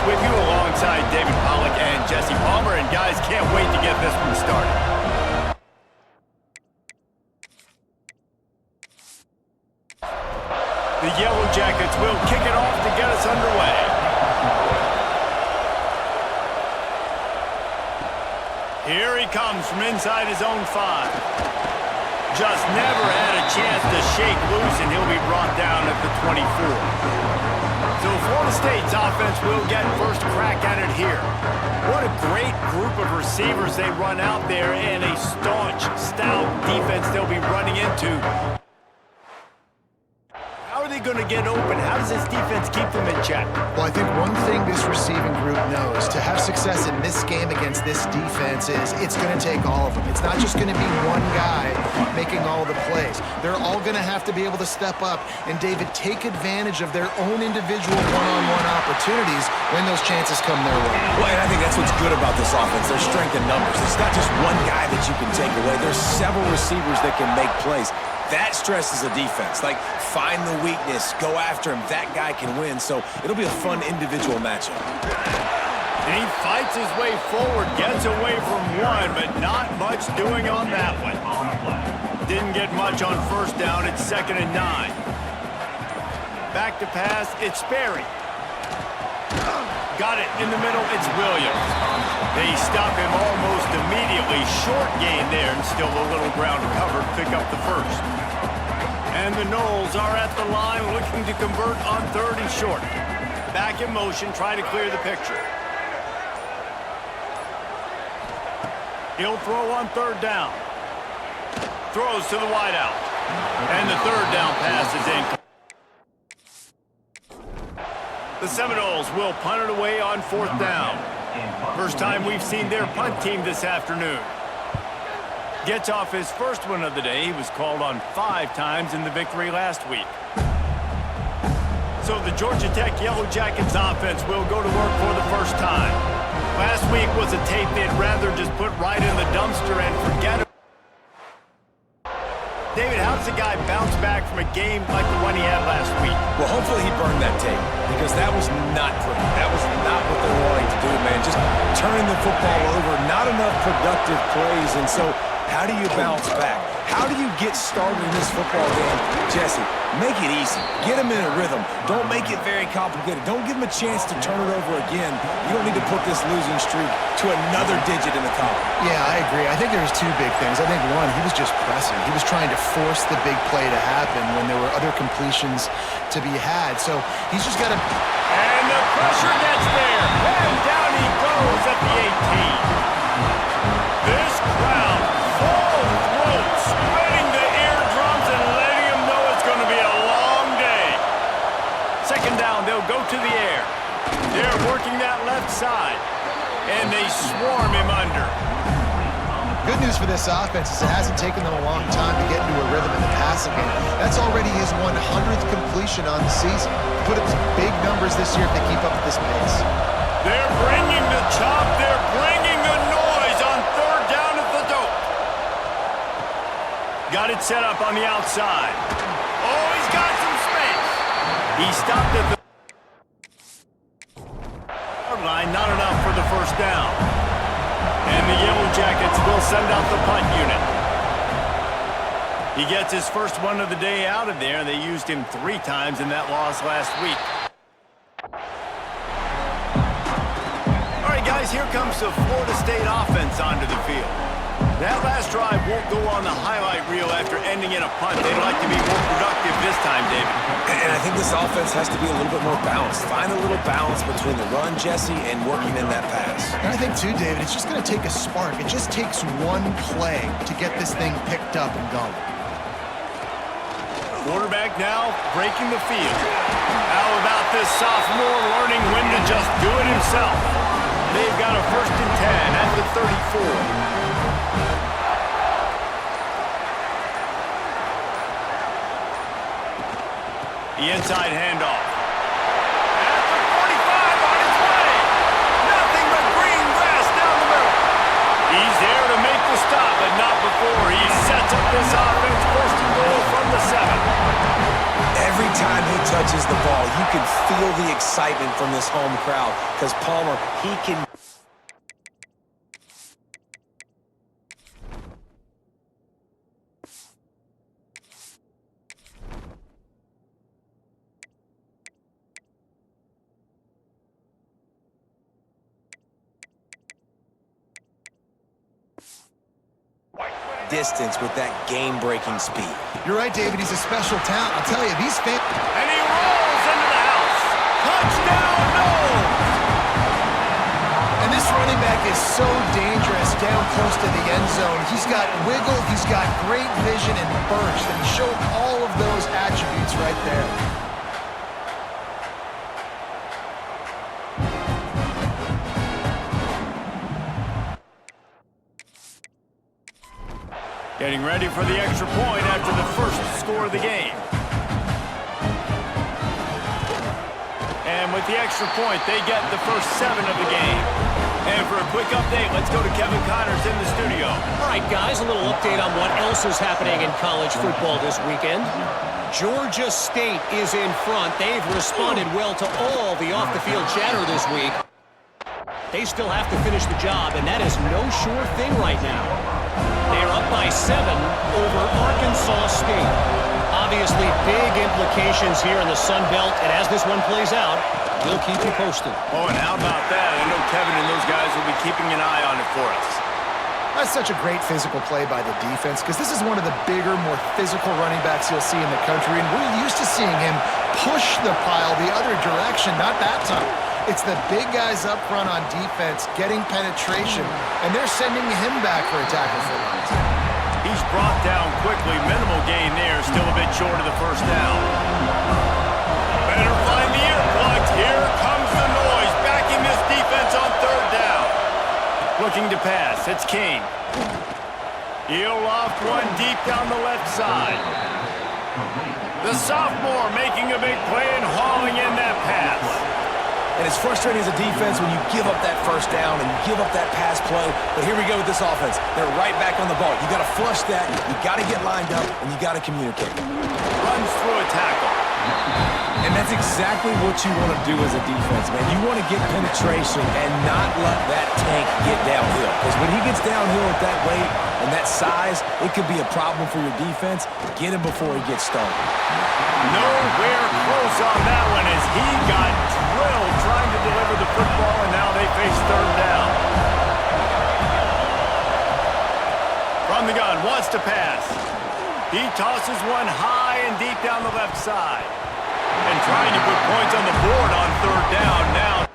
with you alongside David Pollack and Jesse Palmer. And guys, can't wait to get this one started. The Yellow Jackets will kick it off to get us underway. Here he comes from inside his own 5. Just never had a chance to shake loose, and he'll be brought down at the 24. So Florida State's offense will get first crack at it here. What a great group of receivers they run out there, and a staunch, stout defense they'll be running into. How are they going to get open? How does this defense keep them in check? Well, I think one thing this receiving group knows, to have success in this game against this defense, is it's going to take all of them. It's not just going to be one guy making all the plays. They're all going to have to be able to step up and, David, take advantage of their own individual one-on-one opportunities when those chances come their way. Well, and I think that's what's good about this offense, their strength in numbers. It's not just one guy that you can take away. There's several receivers that can make plays. That stresses a defense. Like, find the weakness, go after him. That guy can win, so it'll be a fun individual matchup. And he fights his way forward, gets away from one, but not much doing on that one. Didn't get much on first down. It's 2nd and 9. Back to pass. It's Sperry. Got it in the middle. It's Williams. They stop him almost immediately. Short gain there, and still a little ground covered. Pick up the first. And the Noles are at the line looking to convert on 3rd and short. Back in motion, try to clear the picture. He'll throw on 3rd down. Throws to the wideout. And the 3rd down pass is incomplete. The Seminoles will punt it away on 4th down. First time we've seen their punt team this afternoon. Gets off his first one of the day. He was called on 5 times in the victory last week. So the Georgia Tech Yellow Jackets offense will go to work for the first time. Last week was a tape they'd rather just put right in the dumpster and forget it. David, how does a guy bounce back from a game like the one he had last week? Well, hopefully he burned that tape, because that was not pretty. That was not what they were wanting to do, man. Just turning the football over, not enough productive plays. And so how do you bounce back? How do you get started in this football game? Jesse, make it easy. Get him in a rhythm. Don't make it very complicated. Don't give him a chance to turn it over again. You don't need to put this losing streak to another digit in the column. Yeah, I agree. I think there's 2 big things. I think, one, he was just pressing. He was trying to force the big play to happen when there were other completions to be had. So he's just got to... And the pressure gets there. And down he goes at the 18. This crowd, full throat, spreading the eardrums and letting him know it's going to be a long day. 2nd down, they'll go to the air. They're working that left side. And they swarm him under. Good news for this offense is it hasn't taken them a long time to get into a rhythm in the passing game. That's already his 100th completion on the season. Put up some big numbers this year if they keep up at this pace. They're bringing the chop. They're bringing the noise on 3rd down at the dope. Got it set up on the outside. Oh, he's got some space. He stopped at the line, not enough for the first down. And the Yellow Jackets will send out the punt unit. He gets his first one of the day out of there. They used him 3 times in that loss last week. All right, guys, here comes the Florida State offense onto the field. That last drive won't go on the highlight reel after ending in a punt. They'd like to be more productive this time, David. And I think this offense has to be a little bit more balanced. Find a little balance between the run, Jesse, and working in that pass. And I think, too, David, it's just going to take a spark. It just takes one play to get this thing picked up and going. Quarterback now breaking the field. How about this sophomore learning when to just do it himself? They've got a 1st and 10 at the 34. The inside handoff. At the 45 on his way. Nothing but green grass down the middle. He's there to make the stop, but not before. He sets up this offense 1st and goal from the 7. Every every time he touches the ball, you can feel the excitement from this home crowd because Palmer, he can... distance with that game-breaking speed. You're right, David. He's a special talent. I'll tell you, these fans... And he rolls into the house. Touchdown, Noles! And this running back is so dangerous down close to the end zone. He's got wiggle, he's got great vision and burst, and he showed all of those attributes right there. Getting ready for the extra point after the first score of the game. And with the extra point, they get the first 7 of the game. And for a quick update, let's go to Kevin Connors in the studio. All right, guys, a little update on what else is happening in college football this weekend. Georgia State is in front. They've responded well to all the off-the-field chatter this week. They still have to finish the job, and that is no sure thing right now. They are up by 7 over Arkansas State. Obviously, big implications here in the Sun Belt, and as this one plays out, we'll keep you posted. Oh, and how about that? I know Kevin and those guys will be keeping an eye on it for us. That's such a great physical play by the defense because this is one of the bigger, more physical running backs you'll see in the country, and we're used to seeing him push the pile the other direction, not that time. It's the big guys up front on defense getting penetration, and they're sending him back for a tackle for loss. He's brought down quickly. Minimal gain there, still a bit short of the first down. Better find the earplugs. Here comes the noise, backing this defense on 3rd down. Looking to pass, it's King. He'll loft one deep down the left side. The sophomore making a big play and hauling in that pass. And it's frustrating as a defense when you give up that first down and you give up that pass play. But here we go with this offense. They're right back on the ball. You got to flush that. You got to get lined up, and you got to communicate. Runs through a tackle. And that's exactly what you want to do as a defense, man. You want to get penetration and not let that tank get downhill. Because when he gets downhill at that weight and that size, it could be a problem for your defense. Get him before he gets started. Nowhere close on that one as he got drilled trying to deliver the football, and now they face 3rd down. From the gun, wants to pass. He tosses one high and deep down the left side. And trying to put points on the board on 3rd down now.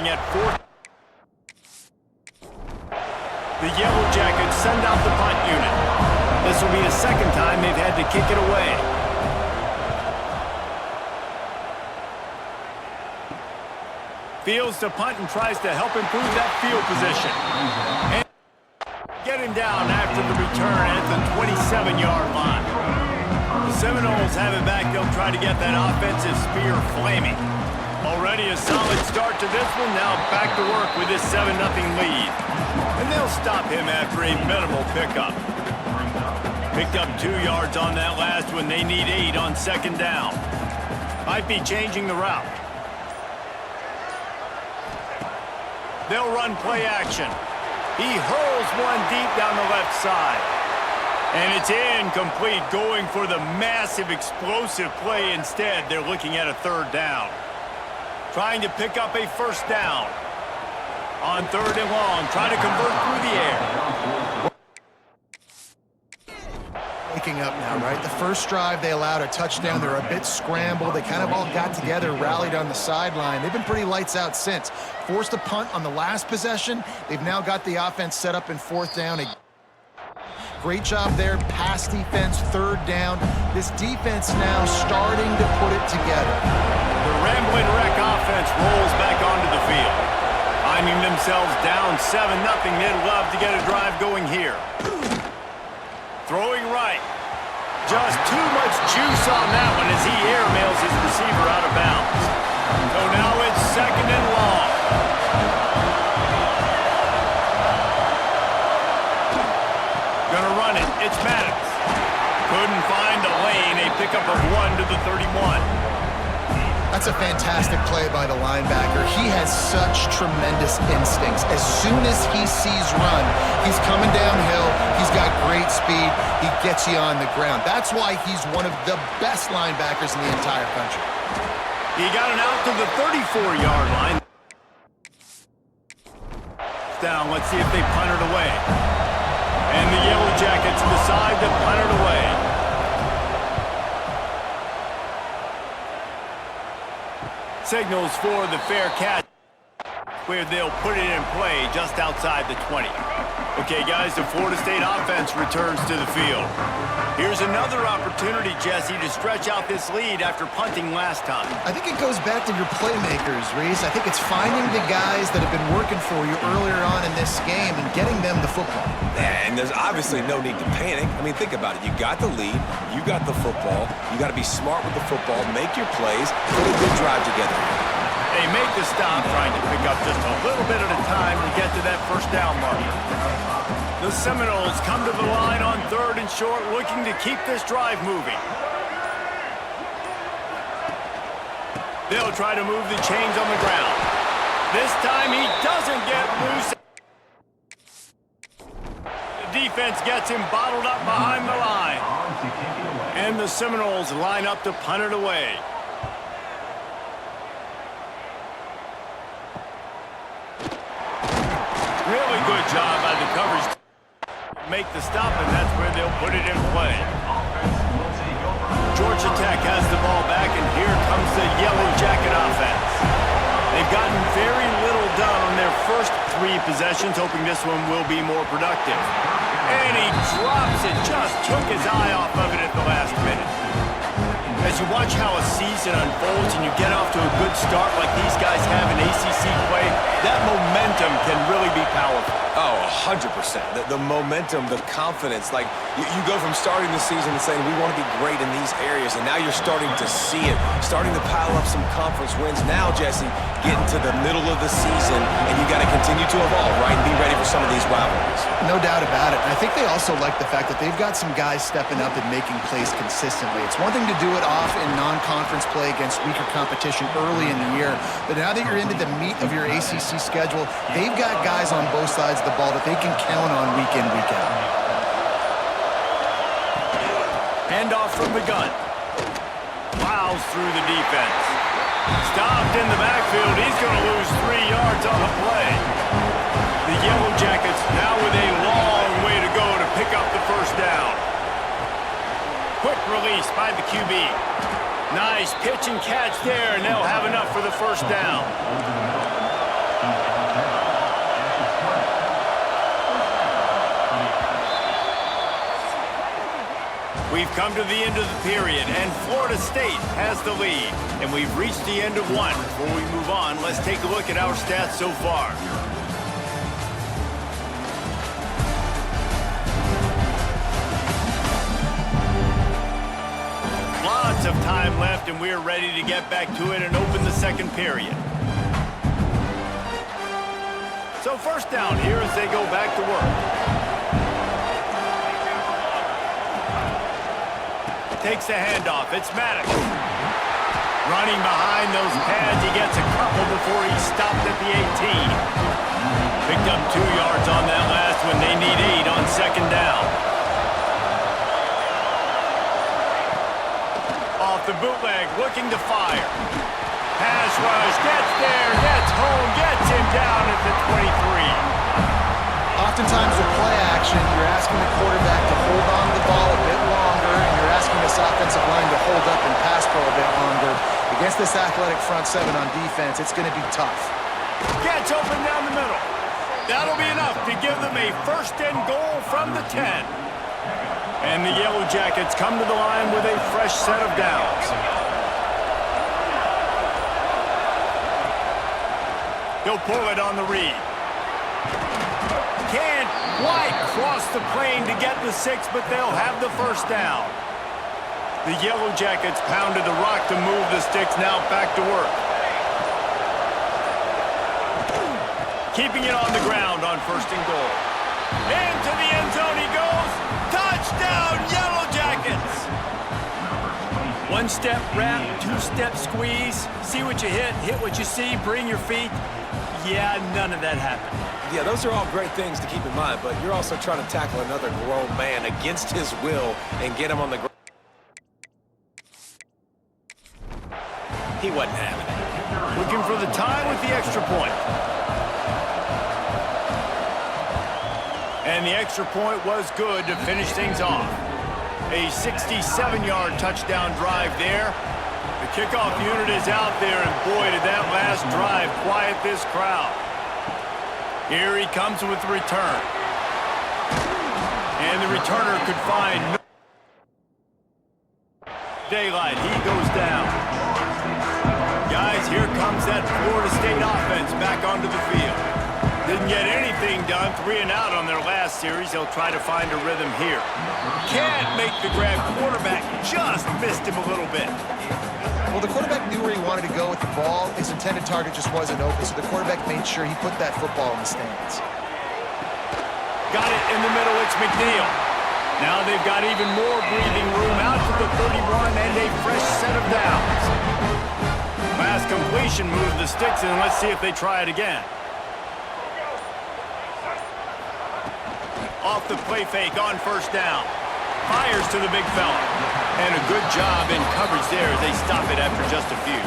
At 4th. The Yellow Jackets send out the punt unit. This will be the 2nd time they've had to kick it away. Fields to punt and tries to help improve that field position. And get him down after the return at the 27-yard line. The Seminoles have it back. They'll try to get that offensive spear flaming. Already a solid start to this one. Now back to work with this 7-0 lead. And they'll stop him after a minimal pickup. Picked up 2 yards on that last one. They need 8 on 2nd down. Might be changing the route. They'll run play action. He hurls one deep down the left side. And it's incomplete, going for the massive explosive play instead. They're looking at a 3rd down. Trying to pick up a 1st down. On 3rd and long, trying to convert through the air. Waking up now, right? The first drive, they allowed a touchdown. They're a bit scrambled. They kind of all got together, rallied on the sideline. They've been pretty lights out since. Forced a punt on the last possession. They've now got the offense set up in 4th down. Great job there. Pass defense, third down. This defense now starting to put it together. The Rambling Wreck offense rolls back onto the field. Finding themselves down 7-0, they'd love to get a drive going here. Throwing right. Just too much juice on that one as he airmails his receiver out of bounds. So now it's 2nd and long. Gonna run it. It's Maddox. Couldn't find a lane. A pickup of 1 to the 31. That's a fantastic play by the linebacker. He has such tremendous instincts. As soon as he sees run, he's coming downhill. He's got great speed. He gets you on the ground. That's why he's one of the best linebackers in the entire country. He got it out to the 34-yard line. Down. Let's see if they punt it away. And the Yellow Jackets decide to punt it away. Signals for the fair catch, where they'll put it in play just outside the 20. Okay, guys, the Florida State offense returns to the field. Here's another opportunity, Jesse, to stretch out this lead after punting last time. I think it goes back to your playmakers, Reese. I think it's finding the guys that have been working for you earlier on in this game and getting them the football. And there's obviously no need to panic. I mean, think about it. You got the lead. You got the football. You got to be smart with the football, make your plays, put a good drive together. They make the stop, trying to pick up just a little bit at a time to get to that first down marker. The Seminoles come to the line on 3rd and short, looking to keep this drive moving. They'll try to move the chains on the ground. This time he doesn't get loose. The defense gets him bottled up behind the line. And the Seminoles line up to punt it away. Really good job by the coverage. Make the stop, and that's where they'll put it in play. Georgia Tech has the ball back, and here comes the Yellow Jacket offense. They've gotten very little done on their first 3 possessions, hoping this one will be more productive. And he drops it, just took his eye off of it at the last minute. As you watch how a season unfolds and you get off to a good start like these guys have in ACC play, that momentum can really be powerful. Oh, 100%. The momentum, the confidence. Like, you go from starting the season and saying, we want to be great in these areas, and now you're starting to see it, starting to pile up some conference wins. Now, Jesse, getting to the middle of the season, and you got to continue to evolve, right, and be ready for some of these rivalries. No doubt about it. I think they also like the fact that they've got some guys stepping up and making plays consistently. It's one thing to do it off in non-conference play against weaker competition early in the year, but now that you're into the meat of your ACC schedule, they've got guys on both sides of the ball that they can count on week in, week out. Handoff from the gun. Plows through the defense. Stopped in the backfield. He's going to lose 3 yards on the play. The Yellow Jackets now with a long way to go to pick up the first down. Quick release by the QB. Nice pitch and catch there, and they'll have enough for the first down. We've come to the end of the period, and Florida State has the lead. And we've reached the end of one. Before we move on, let's take a look at our stats so far. Lots of time left, and we're ready to get back to it and open the second period. So first down here as they go back to work. Takes the handoff. It's Maddox. Running behind those pads. He gets a couple before he stopped at the 18. Picked up 2 yards on that last one. They need 8 on second down. Off the bootleg, looking to fire. Pass rush, gets there, gets home, gets him down at the 23. Oftentimes with play action, you're asking the quarterback to hold on to the ball a bit longer, and you're asking this offensive line to hold up and pass pro a bit longer. Against this athletic front 7 on defense, it's going to be tough. Gets open down the middle. That'll be enough to give them a first and goal from the 10. And the Yellow Jackets come to the line with a fresh set of downs. He'll pull it on the read. Can't quite cross the plane to get the 6, but they'll have the first down. The Yellow Jackets pounded the rock to move the sticks, now back to work. Keeping it on the ground on 1st and goal. Into the end zone he goes. Touchdown, Yellow Jackets! 1-step wrap, 2-step squeeze. See what you hit what you see, bring your feet. Yeah, none of that happened. Yeah, those are all great things to keep in mind, but you're also trying to tackle another grown man against his will and get him on the ground. He wasn't having it. Looking for the tie with the extra point. And the extra point was good to finish things off. A 67-yard touchdown drive there. The kickoff unit is out there, and boy, did that last drive quiet this crowd. Here he comes with the return. And the returner could find no daylight. He goes down. Guys, here comes that Florida State offense back onto the field. Didn't get anything done, 3 and out on their last series. They'll try to find a rhythm here. Can't make the grab. Quarterback just missed him a little bit. Well, the quarterback knew where he wanted to go with the ball. His intended target just wasn't open, so the quarterback made sure he put that football in the stands. Got it in the middle. It's McNeil. Now they've got even more breathing room out to the 31 and a fresh set of downs. Pass completion, move the sticks, and let's see if they try it again. Off the play fake on 1st down. Fires to the big fella. And a good job in coverage there as they stop it after just a few.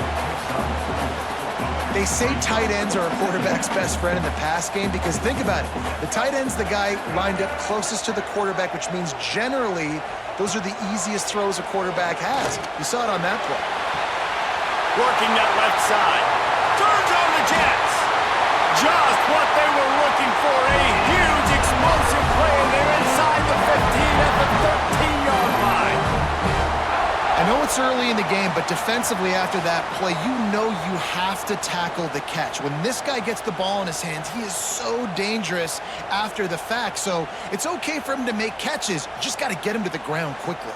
They say tight ends are a quarterback's best friend in the pass game because think about it. The tight end's the guy lined up closest to the quarterback, which means generally those are the easiest throws a quarterback has. You saw it on that play. Working that left side. Turns on the Jets. Just what they were looking for. A huge explosive play, and they're inside the 15 at the 13-yard line. I know it's early in the game, but defensively after that play, you know you have to tackle the catch. When this guy gets the ball in his hands, he is so dangerous after the fact. So it's okay for him to make catches. You just got to get him to the ground quickly.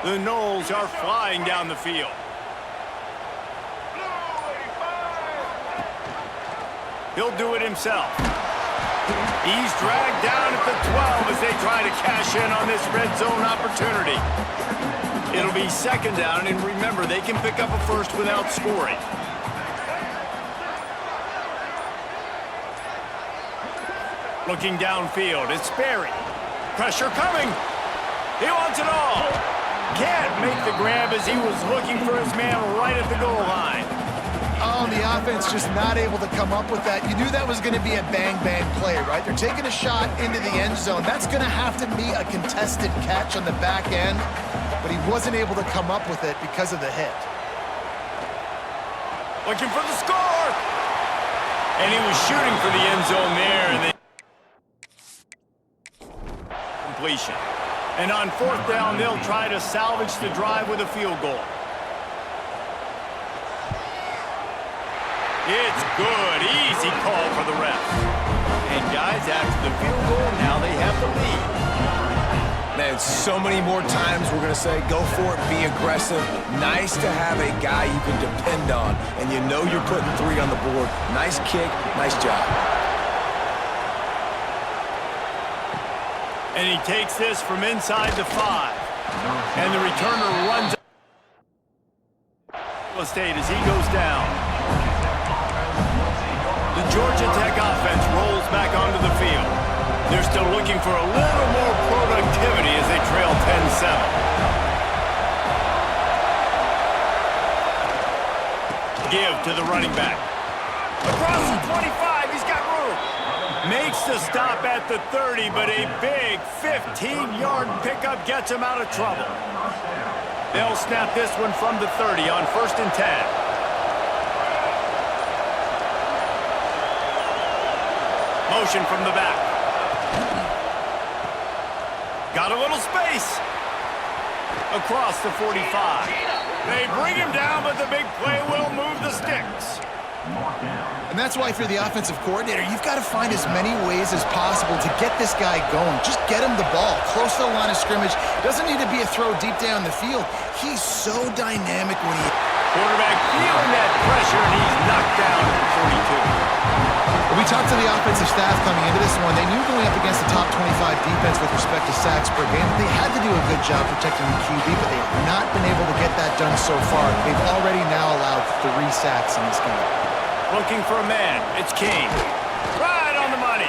The Noles are flying down the field. He'll do it himself. He's dragged down at the 12 as they try to cash in on this red zone opportunity. It'll be 2nd down, and remember, they can pick up a first without scoring. Looking downfield, it's Sperry. Pressure coming. He wants it all. Can't make the grab as he was looking for his man right at the goal line. Oh, the offense just not able to come up with that. You knew that was going to be a bang-bang play, right? They're taking a shot into the end zone. That's going to have to be a contested catch on the back end, but he wasn't able to come up with it because of the hit. Looking for the score! And he was shooting for the end zone there, and they completion. And on 4th down, they'll try to salvage the drive with a field goal. It's good. Easy call for the ref. And guys, after the field goal, now they have the lead. Man, so many more times we're going to say, go for it, be aggressive. Nice to have a guy you can depend on, and you know you're putting 3 on the board. Nice kick, nice job. And he takes this from inside the 5. And the returner runs State as he goes down. The Georgia Tech offense rolls back onto the field. They're still looking for a little more productivity as they trail 10-7. Give to the running back. Across the 25, he's got room. Makes the stop at the 30, but a big 15-yard pickup gets him out of trouble. They'll snap this one from the 30 on 1st and 10. Motion from the back. Got a little space. Across the 45. They bring him down, but the big play will move the sticks. And that's why if you're the offensive coordinator, you've got to find as many ways as possible to get this guy going. Just get him the ball close to the line of scrimmage. Doesn't need to be a throw deep down the field. He's so dynamic when he... Quarterback feeling that pressure, and he's knocked down at the 42. We talked to the offensive staff coming into this one. They knew going up against the top 25 defense with respect to sacks per game, they had to do a good job protecting the QB, but they have not been able to get that done so far. They've already now allowed 3 sacks in this game. Looking for a man. It's King. Right on the money.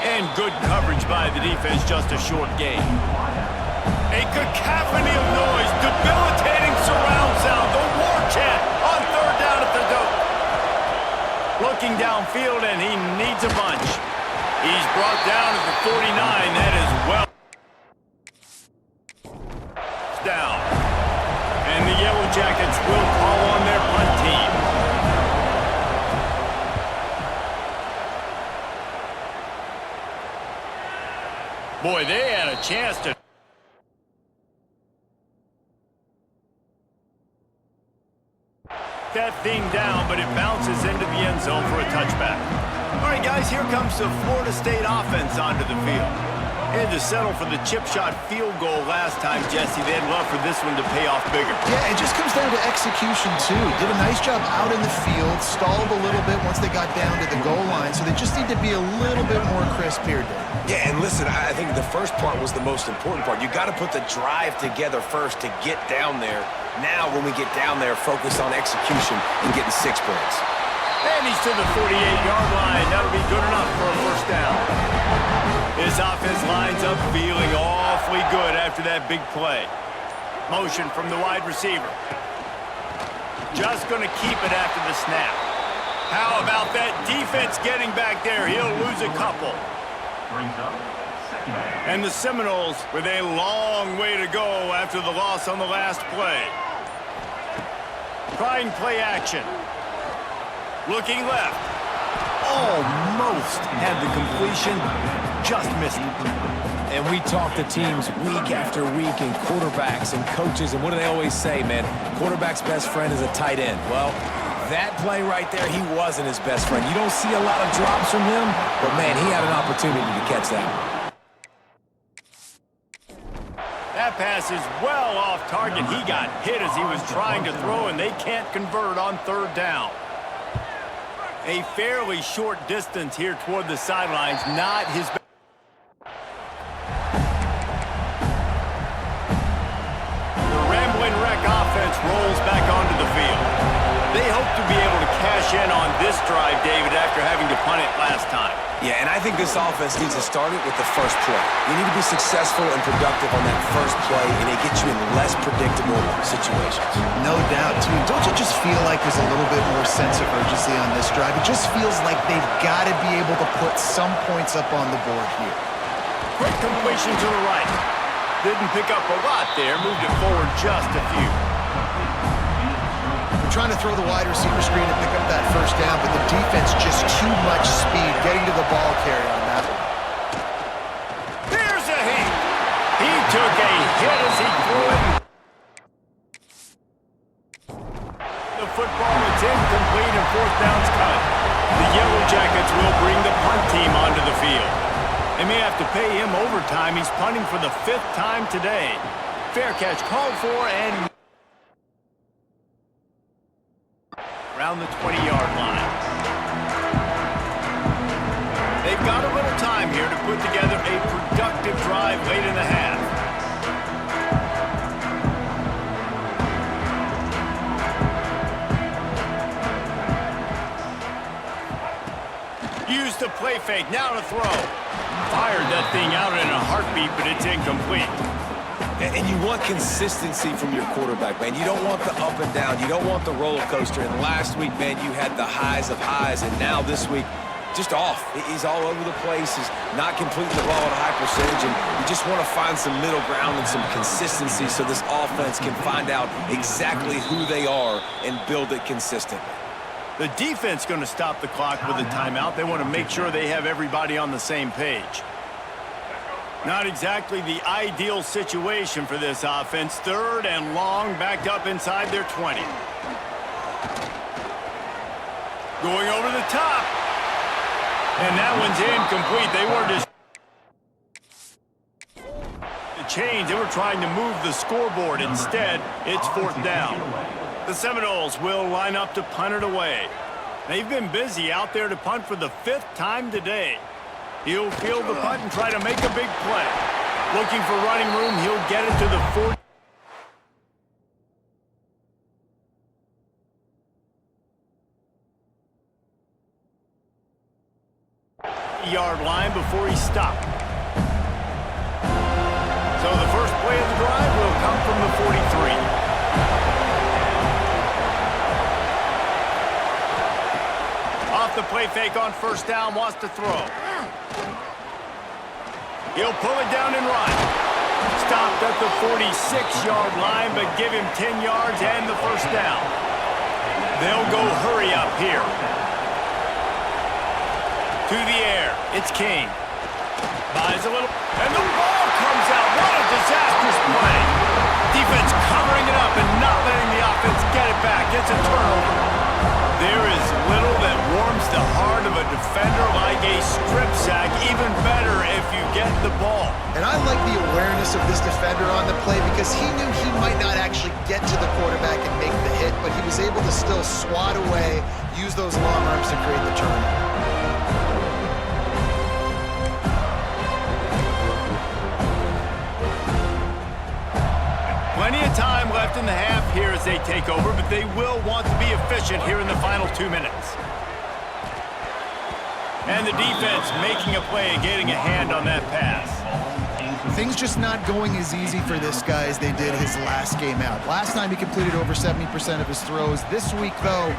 And good coverage by the defense, just a short gain. A cacophony of noise, debilitating surround sound, the war chant on third down at the dope. Looking downfield, and he needs a bunch. He's brought down at the 49. That is well down. And the Yellow Jackets will call on their punt team. Boy, they had a chance to... that thing down, but it bounces into the end zone for a touchback. All right, guys, here comes the Florida State offense onto the field. They had to settle for the chip shot field goal last time, Jesse. They'd love for this one to pay off bigger. Yeah, it just comes down to execution, too. Did a nice job out in the field, stalled a little bit once they got down to the goal line, so they just need to be a little bit more crisp here, Dave. Yeah, and listen, I think the first part was the most important part. You got to put the drive together first to get down there. Now, when we get down there, focus on execution and getting 6 points. And he's to the 48-yard line. That'll be good enough for a first down. This offense lines up feeling awfully good after that big play. Motion from the wide receiver. Just going to keep it after the snap. How about that defense getting back there? He'll lose a couple. And the Seminoles with a long way to go after the loss on the last play. Trying play action. Looking left. Almost had the completion. Just missed it. And we talk to teams week after week and quarterbacks and coaches, and what do they always say, man? Quarterback's best friend is a tight end. Well, that play right there, he wasn't his best friend. You don't see a lot of drops from him, but, man, he had an opportunity to catch that one. That pass is well off target. He got hit as he was trying to throw, and they can't convert on third down. A fairly short distance here toward the sidelines, not his best. The Rambling Wreck offense rolls back onto the field. They hope to be able to cash in on this drive, David, after having to punt it last time. Yeah, and I think this offense needs to start it with the first play. You need to be successful and productive on that first play, and it gets you in less predictable situations. No doubt, too. Don't you just feel like there's a little bit more sense of urgency on this drive? It just feels like they've got to be able to put some points up on the board here. Quick completion to the right. Didn't pick up a lot there. Moved it forward just a few. Trying to throw the wide receiver screen and pick up that first down, but the defense just too much speed getting to the ball carrier on that one. Here's a hit. He took a hit as he threw it. The football is incomplete and fourth down's cut. The Yellow Jackets will bring the punt team onto the field. They may have to pay him overtime. He's punting for the 5th time today. Fair catch called for and around the 20-yard line. They've got a little time here to put together a productive drive late in the half. Use the play fake, now to throw. Fired that thing out in a heartbeat, but it's incomplete. And you want consistency from your quarterback, man. You don't want the up and down. You don't want the roller coaster. And last week, man, you had the highs of highs. And now this week, just off. He's all over the place. He's not completing the ball at a high percentage. And you just want to find some middle ground and some consistency so this offense can find out exactly who they are and build it consistently. The defense going to stop the clock with a timeout. They want to make sure they have everybody on the same page. Not exactly the ideal situation for this offense. 3rd and long, backed up inside their 20. Going over the top. And that one's incomplete. They were just change. They were trying to move the scoreboard. Instead, it's 4th down. The Seminoles will line up to punt it away. They've been busy out there to punt for the 5th time today. He'll field the punt and try to make a big play. Looking for running room. He'll get it to the 40-yard line before he stopped. So the first play of the drive will come from the 43. Off the play fake on 1st down, wants to throw. He'll pull it down and run. Stopped at the 46-yard line, but give him 10 yards and the 1st down. They'll go hurry up here. To the air, it's King. Buys a little, and the ball comes out. What a disastrous play. Defense covering it up and not letting the offense get it back. It's a turnover. There is little that warms the heart of a defender like a strip sack. Even better if you get the ball. And I like the awareness of this defender on the play because he knew he might not actually get to the quarterback and make the hit, but he was able to still swat away, use those long arms to create the turnover. Plenty of time left in the half here as they take over, but they will want to be efficient here in the final 2 minutes. And the defense making a play and getting a hand on that pass. Things just not going as easy for this guy as they did his last game out. Last time he completed over 70% of his throws. This week, though,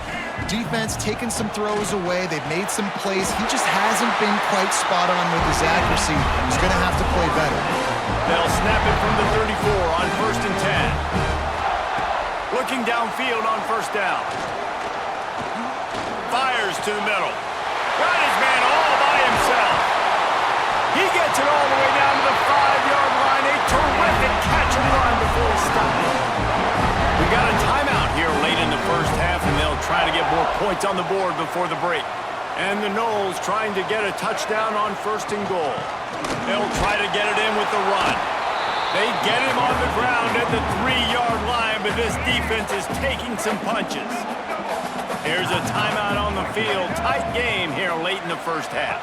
defense taking some throws away. They've made some plays. He just hasn't been quite spot on with his accuracy. He's going to have to play better. They'll snap it from the 34 on 1st and 10. Looking downfield on 1st down. Fires to the middle. Got his man all by himself. He gets it all the way down to the 5-yard line. A terrific catch and run before he stops. We got a timeout here late in the 1st half, and they'll try to get more points on the board before the break. And the Noles trying to get a touchdown on 1st and goal. They'll try to get it in with the run. They get him on the ground at the 3-yard line, but this defense is taking some punches. Here's a timeout on the field. Tight game here late in the 1st half.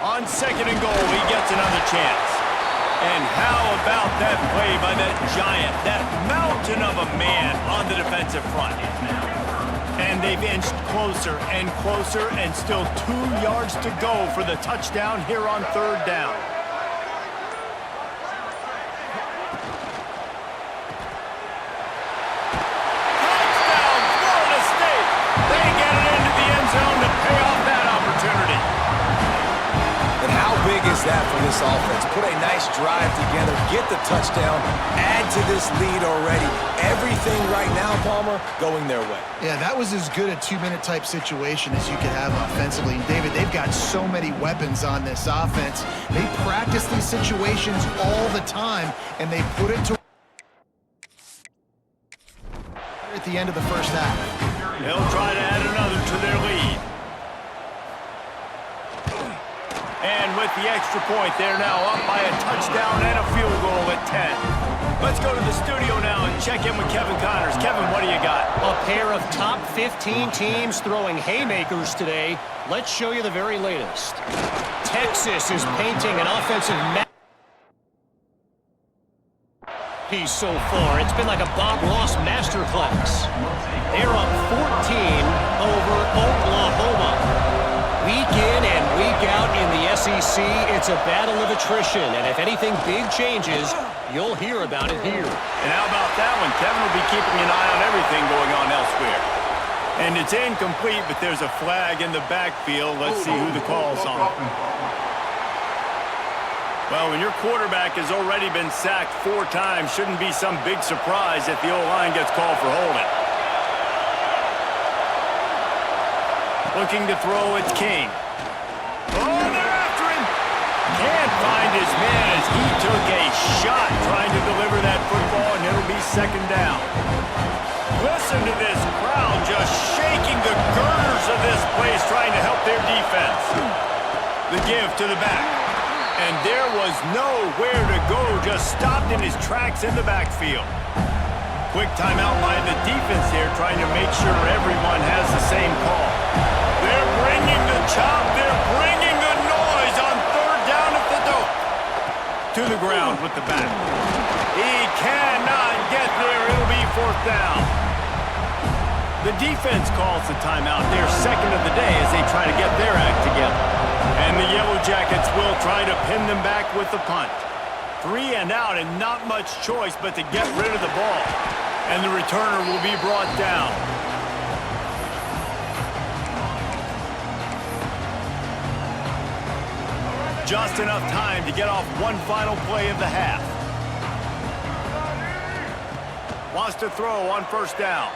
On 2nd and goal, he gets another chance. And how about that play by that giant, that mountain of a man on the defensive front? And they've inched closer and closer, and still 2 yards to go for the touchdown here on 3rd down. Touchdown, Florida State! They get it into the end zone to pay off that opportunity. And how big is that for this offense? Put a nice drive together, get the touchdown, add to this lead already. Everything right now, Palmer, going their way. Yeah, that was as good a 2-minute type situation as you could have offensively. And David, they've got so many weapons on this offense. They practice these situations all the time, and they put it to at the end of the 1st half. They'll try to add another to their lead. And with the extra point, they're now up by a touchdown and a field goal at 10. Let's go to the studio now and check in with Kevin Connors. Kevin, what do you got? A pair of top 15 teams throwing haymakers today. Let's show you the very latest. Texas is painting an offensive masterpiece so far. It's been like a Bob Ross masterclass. They're up 14 over Oklahoma. Week in and week out in the SEC, it's a battle of attrition. And if anything big changes, you'll hear about it here. And how about that one? Kevin will be keeping an eye on everything going on elsewhere. And it's incomplete, but there's a flag in the backfield. Let's see who the call's on. Well, when your quarterback has already been sacked 4 times, shouldn't be some big surprise if the O-line gets called for holding. Looking to throw, it's King. Oh, they're after him. Can't find his man as he took a shot trying to deliver that football, and it'll be second down. Listen to this crowd just shaking the girders of this place trying to help their defense. The give to the back. And there was nowhere to go, just stopped in his tracks in the backfield. Quick timeout by the defense here, trying to make sure everyone has the same call. They're bringing the chop, they're bringing the noise on third down at the dope. To the ground with the back. He cannot get there, it'll be fourth down. The defense calls the timeout, their second of the day as they try to get their act together. And the Yellow Jackets will try to pin them back with the punt. 3 and out and not much choice but to get rid of the ball. And the returner will be brought down. Just enough time to get off one final play of the half. Wants to throw on first down.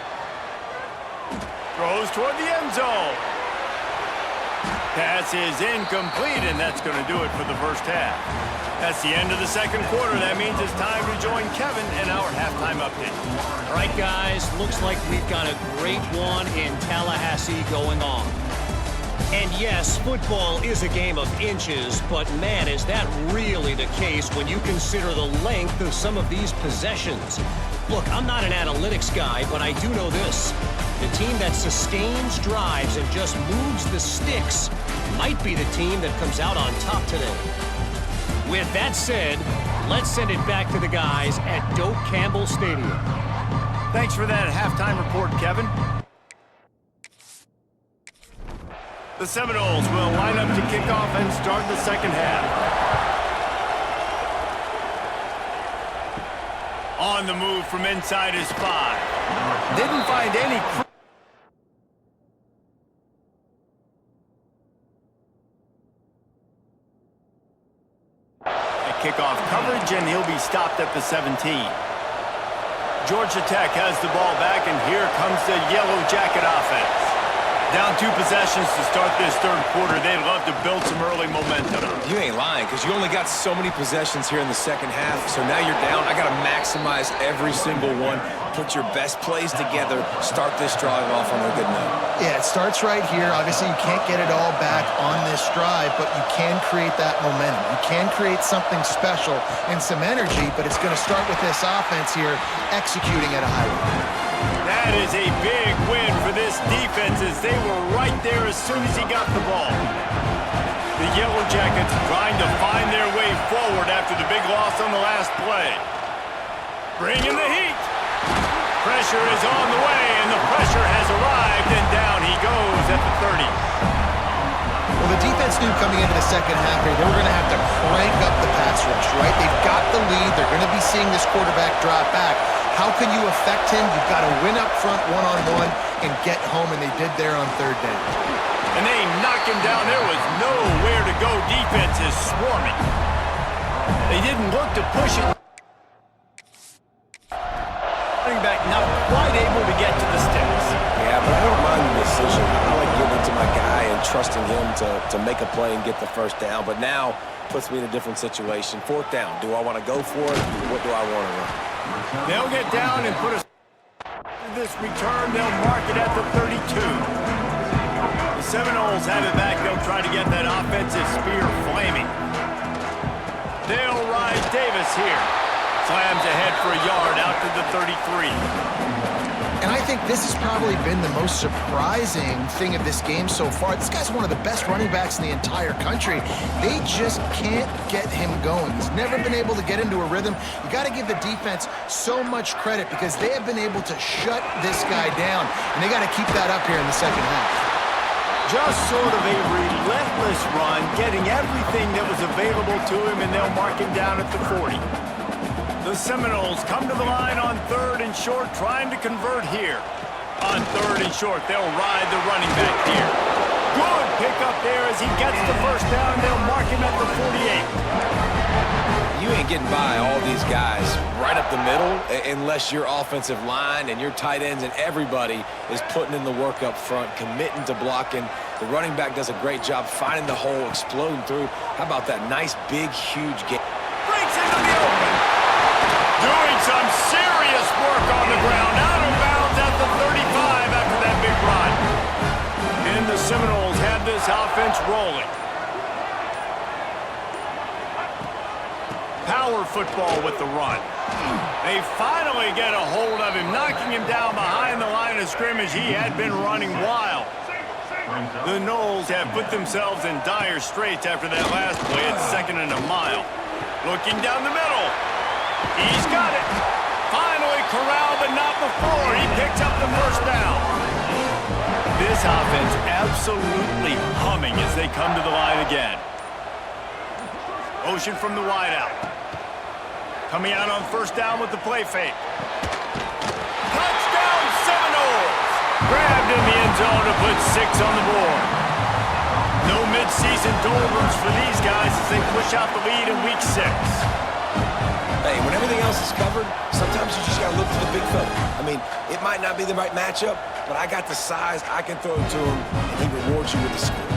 Throws toward the end zone. Pass is incomplete, and that's going to do it for the first half. That's the end of the second quarter. That means it's time to join Kevin in our halftime update. All right, guys, looks like we've got a great one in Tallahassee going on. And yes, football is a game of inches, but man, is that really the case when you consider the length of some of these possessions. Look, I'm not an analytics guy, but I do know this. The team that sustains drives and just moves the sticks might be the team that comes out on top today. With that said, let's send it back to the guys at Doak Campbell Stadium. Thanks for that halftime report, Kevin. The Seminoles will line up to kick off and start the second half. On the move from inside his 5. Didn't find any... Kickoff coverage, and he'll be stopped at the 17. Georgia Tech has the ball back, and here comes the Yellow Jacket offense. Down 2 possessions to start this third quarter. They'd love to build some early momentum. You ain't lying, because you only got so many possessions here in the second half, so now you're down. I got to maximize every single one. Put your best plays together. Start this drive off on a good note. Yeah, it starts right here. Obviously, you can't get it all back on this drive, but you can create that momentum. You can create something special and some energy, but it's going to start with this offense here executing at a high level. That is a big win for this defense as they were right there as soon as he got the ball. The Yellow Jackets trying to find their way forward after the big loss on the last play. Bringing the heat. Pressure is on the way, and the pressure has arrived, and down he goes at the 30. Well, the defense knew coming into the second half here, they were going to have to crank up the pass rush, right? They've got the lead. They're going to be seeing this quarterback drop back. How can you affect him? You've got to win up front one-on-one and get home, and they did there on third down. And they knock him down. There was nowhere to go. Defense is swarming. They didn't look to push it. Running back not quite able to get to the sticks. Yeah, but I don't mind the decision. I like getting into my guy and trusting him to make a play and get the first down. But now puts me in a different situation. Fourth down. Do I want to go for it? What do I want to run? They'll get down and put a... This return, they'll mark it at the 32. The Seminoles have it back. They'll try to get that offensive spear flaming. They'll ride Davis here. Slams ahead for a yard out to the 33. And I think this has probably been the most surprising thing of this game so far. This guy's one of the best running backs in the entire country. They just can't get him going. He's never been able to get into a rhythm. You got to give the defense so much credit because they have been able to shut this guy down, and they got to keep that up here in the second half. Just sort of a relentless run, getting everything that was available to him, and they'll mark him down at the 40. The Seminoles come to the line on third and short, trying to convert here. On third and short, they'll ride the running back here. Good pickup there as he gets the first down. They'll mark him at the 48. You ain't getting by all these guys right up the middle unless your offensive line and your tight ends and everybody is putting in the work up front, committing to blocking The running back does a great job finding the hole, exploding through. How about that nice, big, huge game? Breaks into the open. Doing some serious work on the ground. Out of bounds at the 35 after that big run. And the Seminoles have this offense rolling. Power football with the run. They finally get a hold of him, knocking him down behind the line of scrimmage. He had been running wild. The Noles have put themselves in dire straits after that last play at 2nd and a mile. Looking down the middle. He's got it. Finally corralled, but not before. He picks up the first down. This offense absolutely humming as they come to the line again. Motion from the wideout. Coming out on first down with the play fake. Touchdown Seminoles! Grabbed in the end zone to put 6 on the board. No midseason doldrums for these guys as they push out the lead in week 6. Hey, when everything else is covered, sometimes you just got to look for the big fella. I mean, it might not be the right matchup, but I got the size, I can throw it to him, and he rewards you with the score.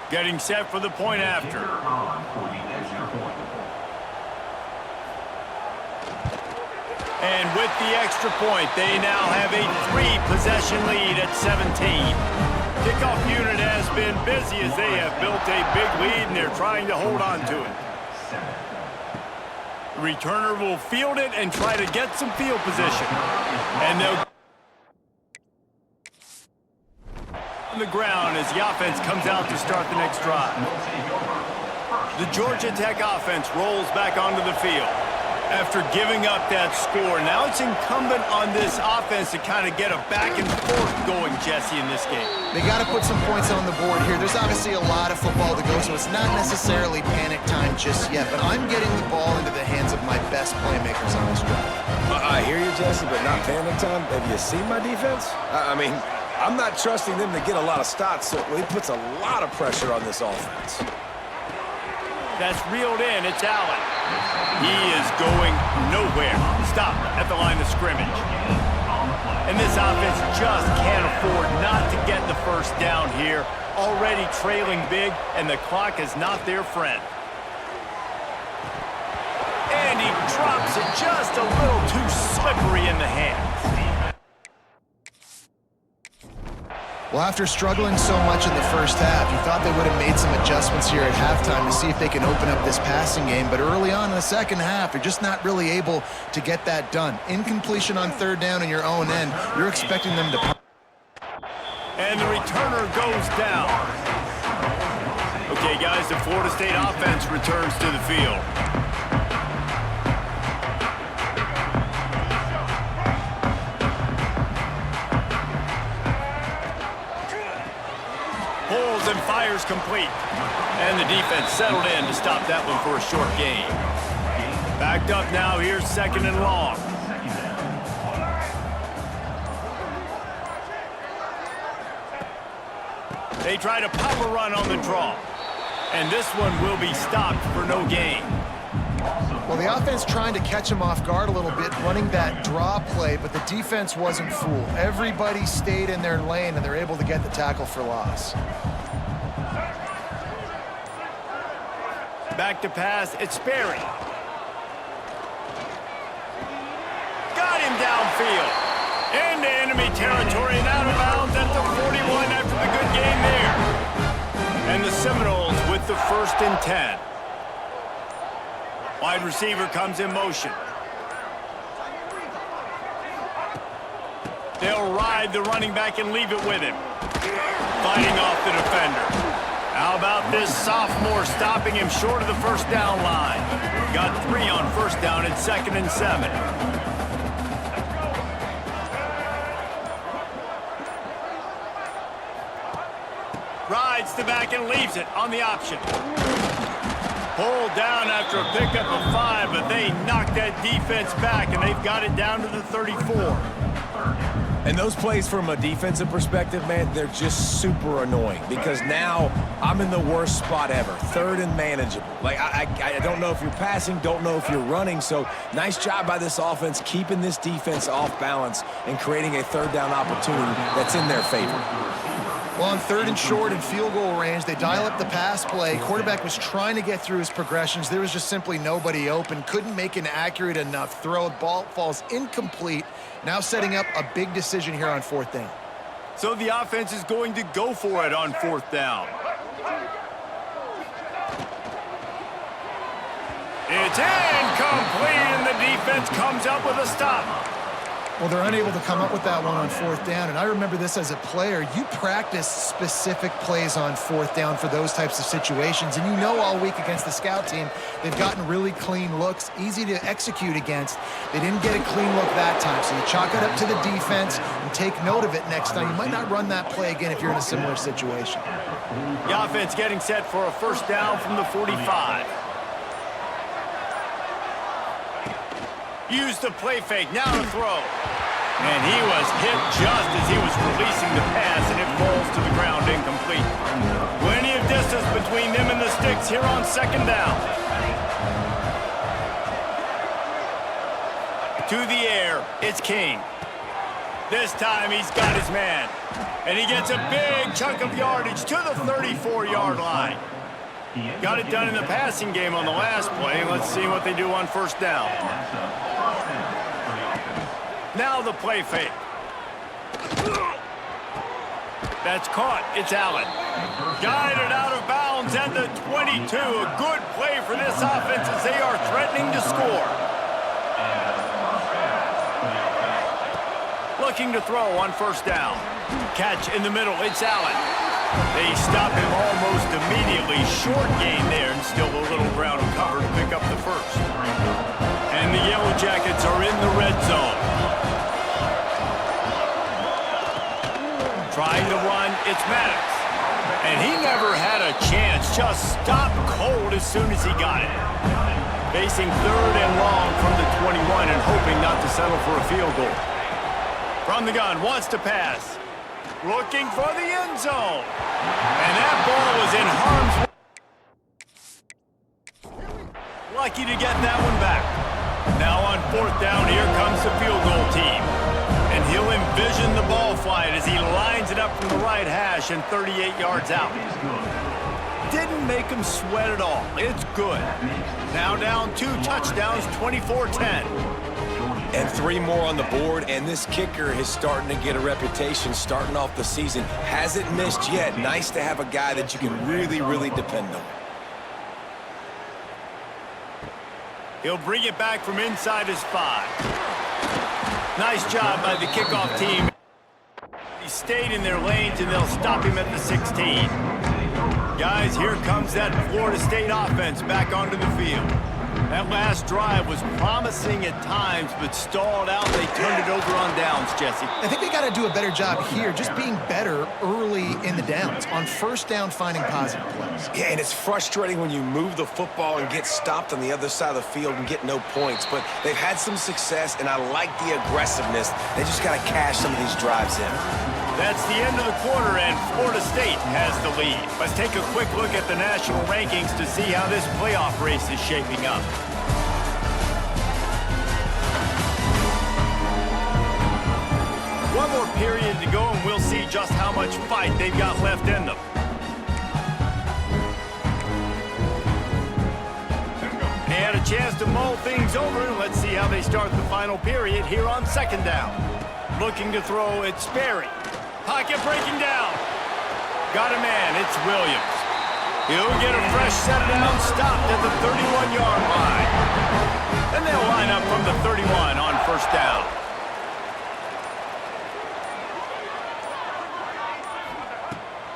Getting set for the point after. And with the extra point, they now have a 3-possession lead at 17. Kickoff unit has been busy as they have built a big lead and they're trying to hold on to it. The returner will field it and try to get some field position. And they'll on the ground as the offense comes out to start the next drive. The Georgia Tech offense rolls back onto the field. After giving up that score, now it's incumbent on this offense to kind of get a back and forth going, Jesse, in this game. They got to put some points on the board here. There's obviously a lot of football to go, so it's not necessarily panic time just yet, but I'm getting the ball into the hands of my best playmakers on this drive. I hear you, Jesse, but not panic time. Have you seen my defense? I mean, I'm not trusting them to get a lot of stops, so it puts a lot of pressure on this offense. That's reeled in. It's Allen. He is going nowhere. Stop at the line of scrimmage. And this offense just can't afford not to get the first down here. Already trailing big, and the clock is not their friend. And he drops it just a little too slippery in the hands. Well, after struggling so much in the first half, you thought they would have made some adjustments here at halftime to see if they can open up this passing game. But early on in the second half, they're just not really able to get that done. Incompletion on third down in your own end, you're expecting them to... And the returner goes down. Okay, guys, the Florida State offense returns to the field. Pulls and fires complete. And the defense settled in to stop that one for a short gain. Backed up now, here's 2nd and long. They try to pop a run on the draw. And this one will be stopped for no gain. Well, the offense trying to catch him off guard a little bit, running that draw play, but the defense wasn't fooled. Everybody stayed in their lane, and they're able to get the tackle for loss. Back to pass, it's Sperry. Got him downfield. Into enemy territory and out of bounds at the 41 after the good game there. And the Seminoles with the 1st and 10. Wide receiver comes in motion. They'll ride the running back and leave it with him. Fighting off the defender. How about this sophomore stopping him short of the first down line? Got 3 on first down at 2nd and 7. Rides the back and leaves it on the option. Pulled down after a pickup of 5, but they knocked that defense back, and they've got it down to the 34. And those plays from a defensive perspective, man, they're just super annoying because now I'm in the worst spot ever, third and manageable. Like, I don't know if you're passing, don't know if you're running, so nice job by this offense keeping this defense off balance and creating a third down opportunity that's in their favor. Well, on 3rd and short and field goal range, they dial up the pass play. Quarterback was trying to get through his progressions. There was just simply nobody open. Couldn't make an accurate enough throw. Ball falls incomplete. Now setting up a big decision here on 4th down. So the offense is going to go for it on 4th down. It's incomplete, and the defense comes up with a stop. Well, they're unable to come up with that one on 4th down, and I remember this as a player. You practice specific plays on 4th down for those types of situations, and you know all week against the scout team, they've gotten really clean looks, easy to execute against. They didn't get a clean look that time, so you chalk it up to the defense and take note of it next time. You might not run that play again if you're in a similar situation. The offense getting set for a 1st down from the 45. Use the play fake, now to throw. And he was hit just as he was releasing the pass, and it falls to the ground incomplete. Plenty of distance between them and the sticks here on 2nd down. To the air, it's King. This time he's got his man. And he gets a big chunk of yardage to the 34-yard line. Got it done in the passing game on the last play. Let's see what they do on 1st down. Now the play fake. That's caught. It's Allen. Guided out of bounds at the 22. A good play for this offense as they are threatening to score. Looking to throw on 1st down. Catch in the middle. It's Allen. They stop him almost immediately. Short gain there, and still a little ground cover to pick up the 1st. And the Yellow Jackets are in the red zone. Trying to run, it's Maddox. And he never had a chance, just stopped cold as soon as he got it. Facing 3rd and long from the 21 and hoping not to settle for a field goal. From the gun, wants to pass. Looking for the end zone. And that ball was in harm's way. Lucky to get that one back. Now on 4th down, here comes the field goal team. And he'll envision the ball flight as he lines it up from the right hash and 38 yards out. Didn't make him sweat at all. It's good. Now down 2 touchdowns, 24-10. And 3 more on the board, and this kicker is starting to get a reputation starting off the season. Hasn't missed yet. Nice to have a guy that you can really, really depend on. He'll bring it back from inside his 5. Nice job by the kickoff team. He stayed in their lanes, and they'll stop him at the 16. Guys, here comes that Florida State offense back onto the field. That last drive was promising at times, but stalled out. They turned it over on downs, Jesse. I think they got to do a better job here, just being better early in the downs. On 1st down, finding positive plays. Yeah, and it's frustrating when you move the football and get stopped on the other side of the field and get no points. But they've had some success, and I like the aggressiveness. They just got to cash some of these drives in. That's the end of the quarter, and Florida State has the lead. Let's take a quick look at the national rankings to see how this playoff race is shaping up. One more period to go, and we'll see just how much fight they've got left in them. They had a chance to mull things over, and let's see how they start the final period here on 2nd down. Looking to throw, it's Sperry. Pocket breaking down. Got a man, it's Williams. He'll get a fresh set down, stopped at the 31-yard line. And they'll line up from the 31 on 1st down.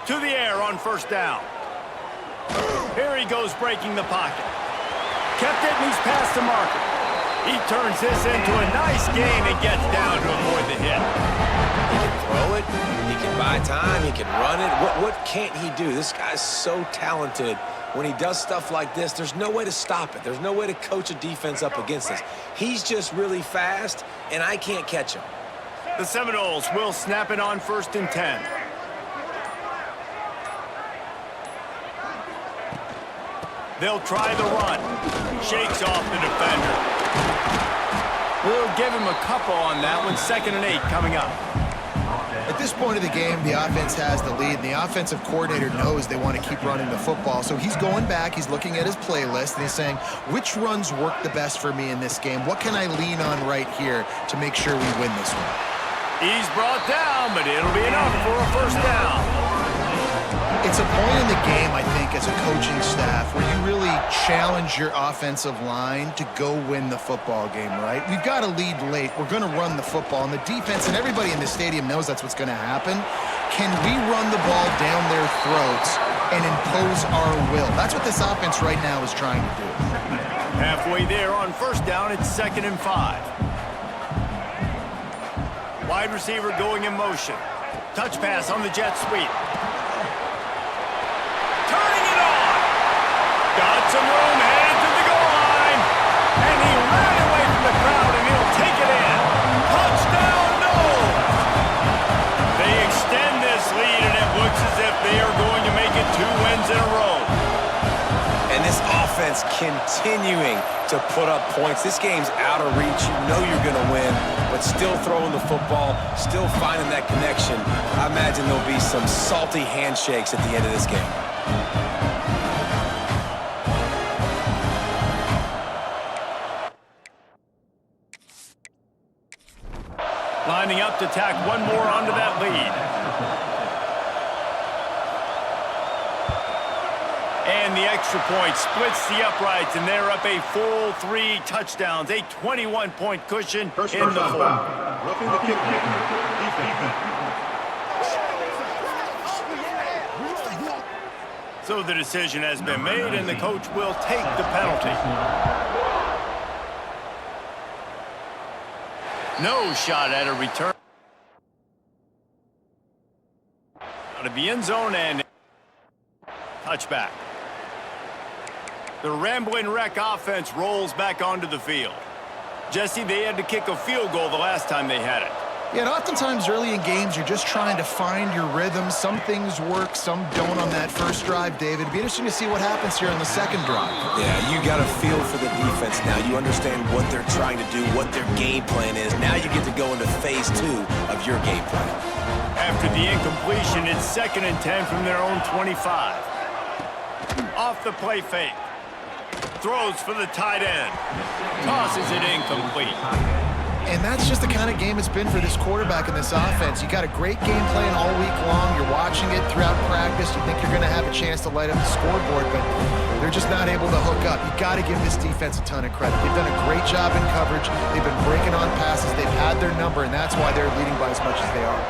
To the air on 1st down. Here he goes breaking the pocket. Kept it, and he's past the marker. He turns this into a nice game and gets down to avoid the hit. He can throw it, he can buy time, he can run it. What can't he do? This guy's so talented. When he does stuff like this, there's no way to stop it. There's no way to coach a defense up against this. He's just really fast, and I can't catch him. The Seminoles will snap it on 1st and 10. They'll try the run. Shakes off the defender. We'll give him a couple on that one. 2nd and 8 coming up. At this point of the game, the offense has the lead, and the offensive coordinator knows they want to keep running the football. So he's going back, he's looking at his playlist, and he's saying, which runs work the best for me in this game? What can I lean on right here to make sure we win this one? He's brought down, but it'll be enough for a 1st down. It's a point in the game, I think, as a coaching staff where you really challenge your offensive line to go win the football game, right? We've got to lead late. We're going to run the football, and the defense and everybody in the stadium knows that's what's going to happen. Can we run the ball down their throats and impose our will? That's what this offense right now is trying to do. Halfway there on 1st down, it's 2nd and 5. Wide receiver going in motion. Touch pass on the jet sweep. Turning it on. Got some room, headed to the goal line. And he ran away from the crowd, and he'll take it in. Touchdown, Noles. They extend this lead, and it looks as if they are going to make it 2 wins in a row. And this offense continuing to put up points. This game's out of reach. You know you're going to win, but still throwing the football, still finding that connection. I imagine there'll be some salty handshakes at the end of this game. Lining up to tack one more onto that lead. And the extra point splits the uprights, and they're up a full 3 touchdowns, a 21-point cushion in the fourth. Roughing the kick. So the decision has been made, and the coach will take the penalty. No shot at a return. Out of the end zone and touchback. The Rambling Wreck offense rolls back onto the field. Jesse, they had to kick a field goal the last time they had it. Yeah, and oftentimes early in games, you're just trying to find your rhythm. Some things work, some don't on that first drive, David. It'd be interesting to see what happens here on the second drive. Yeah, you got a feel for the defense now. You understand what they're trying to do, what their game plan is. Now you get to go into phase 2 of your game plan. After the incompletion, it's 2nd and 10 from their own 25. Off the play fake. Throws for the tight end. Tosses it incomplete. And that's just the kind of game it's been for this quarterback in this offense. You got a great game plan all week long. You're watching it throughout practice. You think you're going to have a chance to light up the scoreboard, but they're just not able to hook up. You got to give this defense a ton of credit. They've done a great job in coverage. They've been breaking on passes. They've had their number, and that's why they're leading by as much as they are.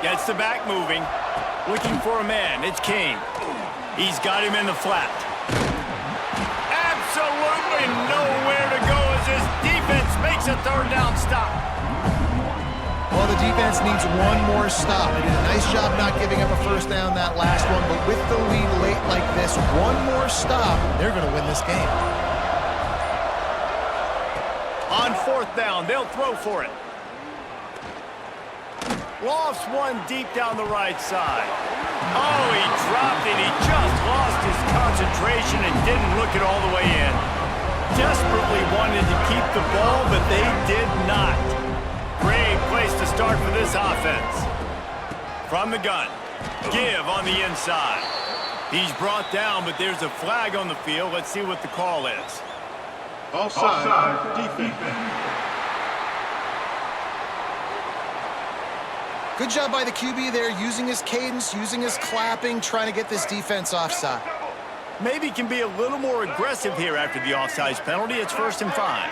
Gets the back moving. Looking for a man. It's King. He's got him in the flat. Absolutely nowhere to go as his defense makes a 3rd down stop. Well, the defense needs one more stop. They did a nice job not giving up a 1st down that last one, but with the lead late like this, one more stop, they're going to win this game. On 4th down, they'll throw for it. Lofts one deep down the right side. Oh, he dropped it. He just lost his concentration and didn't look it all the way in. Desperately wanted to keep the ball, but they did not. Great place to start for this offense. From the gun. Give on the inside. He's brought down, but there's a flag on the field. Let's see what the call is. Offside, defense. Good job by the QB there, using his cadence, using his clapping, trying to get this defense offside. Maybe can be a little more aggressive here after the offsides penalty. It's 1st and 5.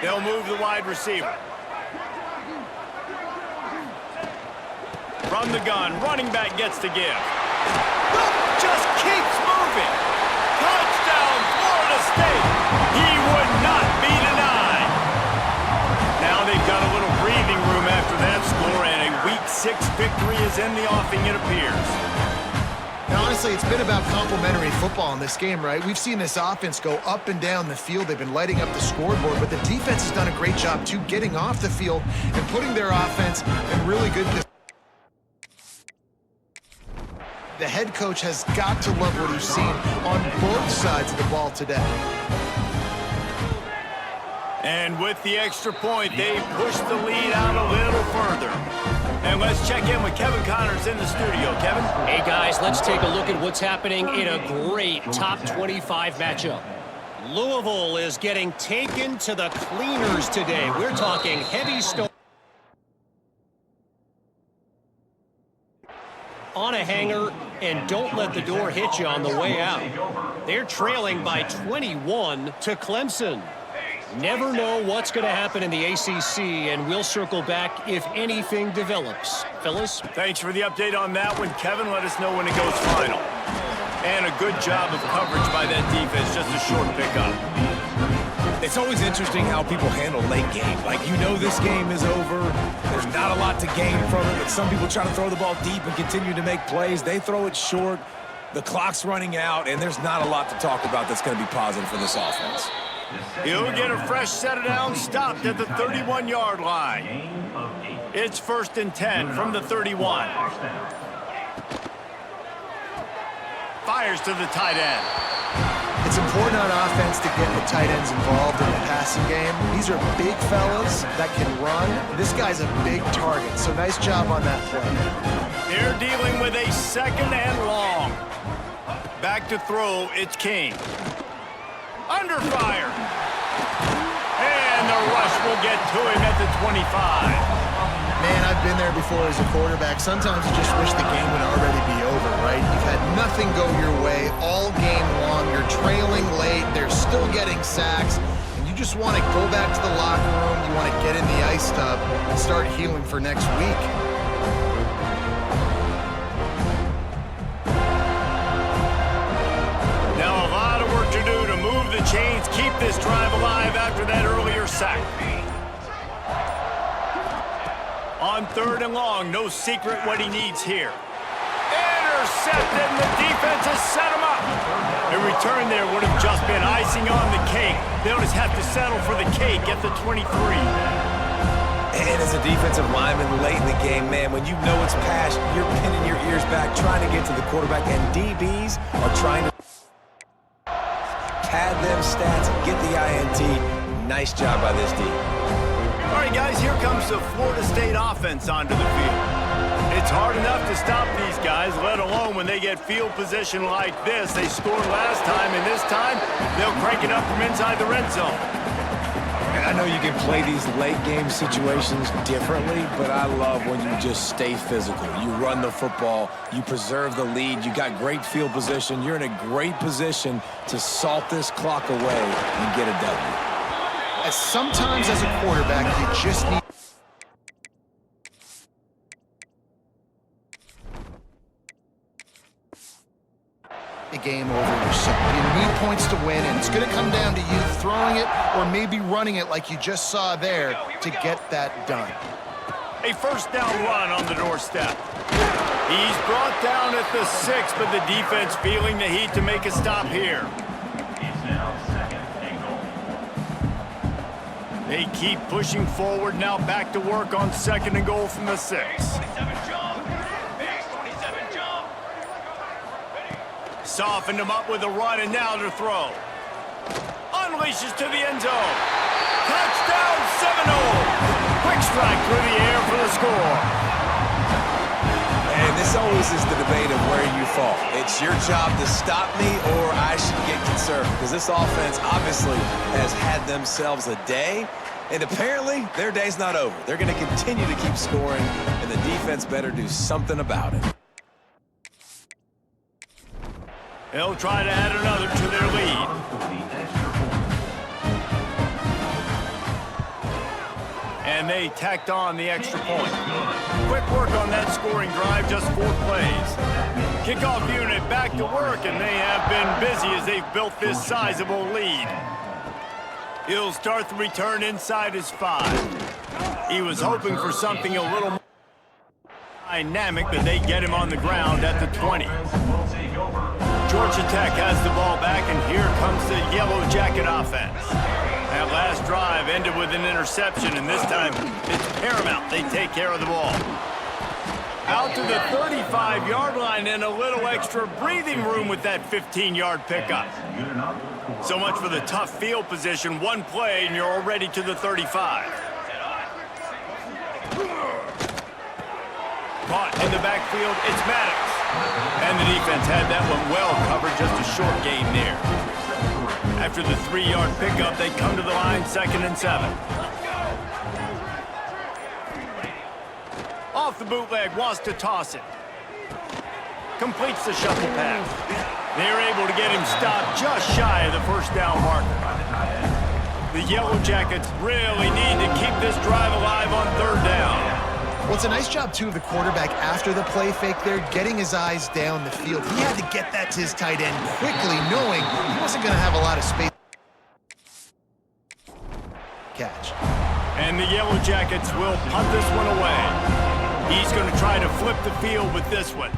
They'll move the wide receiver. From the gun, running back gets to give. Just keeps moving. Touchdown, Florida State. He would not be denied. Now they've got a little breathing room after that score, and a Week 6 victory is in the offing, it appears. honestly, it's been about complementary football in this game, right? We've seen this offense go up and down the field. They've been lighting up the scoreboard, but the defense has done a great job, too, getting off the field and putting their offense in really good position. The head coach has got to love what he's seen on both sides of the ball today. And with the extra point, they push the lead out a little further. And let's check in with Kevin Connors in the studio. Kevin? Hey, guys, let's take a look at what's happening in a great top 25 matchup. Louisville is getting taken to the cleaners today. We're talking heavy stone on a hanger, and don't let the door hit you on the way out. They're trailing by 21 to Clemson. Never know what's going to happen in the ACC, and we'll circle back if anything develops. Phyllis? Thanks for the update on that one, Kevin. Let us know when it goes final. And a good job of coverage by that defense, just a short pickup. It's always interesting how people handle late game. Like, you know this game is over. There's not a lot to gain from it, but some people try to throw the ball deep and continue to make plays. They throw it short. The clock's running out, and there's not a lot to talk about that's going to be positive for this offense. He'll get a fresh set of downs, stopped at the 31-yard line. It's 1st and 10 from the 31. Fires to the tight end. It's important on offense to get the tight ends involved in the passing game. These are big fellas that can run. This guy's a big target, so nice job on that play. They're dealing with a 2nd and long. Back to throw, it's King. Under fire. And the rush will get to him at the 25. Man, I've been there before as a quarterback. Sometimes you just wish the game would already be over, right? You've had nothing go your way all game long. You're trailing late. They're still getting sacks. And you just want to go back to the locker room. You want to get in the ice tub and start healing for next week. Now a lot of work to do to move the chains, keep this drive alive after that earlier sack. On 3rd and long, no secret what he needs here. Intercepted, and the defense has set him up. A return there would have just been icing on the cake. They'll just have to settle for the cake at the 23. And as a defensive lineman late in the game, man, when you know it's past, you're pinning your ears back, trying to get to the quarterback, and DBs are trying to pad them stats and get the INT. Nice job by this D. All right, guys, here comes the Florida State offense onto the field. It's hard enough to stop these guys, let alone when they get field position like this. They scored last time, and this time they'll crank it up from inside the red zone. And I know you can play these late game situations differently, but I love when you just stay physical. You run the football, you preserve the lead, you got great field position, you're in a great position to salt this clock away and get a W. Sometimes as a quarterback, you just need the game over yourself. You need points to win, and it's going to come down to you throwing it or maybe running it like you just saw there to get that done. A 1st down run on the doorstep. He's brought down at the 6, but the defense feeling the heat to make a stop here. They keep pushing forward, now back to work on 2nd and goal from the 6. Softened him up with a run, and now to throw. Unleashes to the end zone. Touchdown, Seminoles! Quick strike through the air for the score. And this always is the debate of where you fall. It's your job to stop me, or I should get concerned, because this offense obviously has had themselves a day, and apparently their day's not over. They're going to continue to keep scoring, and the defense better do something about it. They'll try to add another to their lead. And they tacked on the extra point. Quick work on that scoring drive, just 4 plays. Kickoff unit back to work, and they have been busy as they've built this sizable lead. He'll start the return inside his 5. He was hoping for something a little more. Dynamic, but they get him on the ground at the 20. Georgia Tech has the ball back, and here comes the Yellow Jacket offense. That last drive ended with an interception, and this time it's paramount they take care of the ball. Out to the 35-yard line and a little extra breathing room with that 15-yard pickup. So much for the tough field position. One play, and you're already to the 35. Caught in the backfield, it's Maddox. And the defense had that one well covered, just a short gain there. After the 3-yard pickup, they come to the line, 2nd and 7. Off the bootleg, wants to toss it. Completes the shuffle pass. They're able to get him stopped just shy of the first down marker. The Yellow Jackets really need to keep this drive alive on 3rd down. Well, it's a nice job, too, of the quarterback after the play fake there, getting his eyes down the field. He had to get that to his tight end quickly, knowing he wasn't going to have a lot of space. Catch. And the Yellow Jackets will punt this one away. He's going to try to flip the field with this one.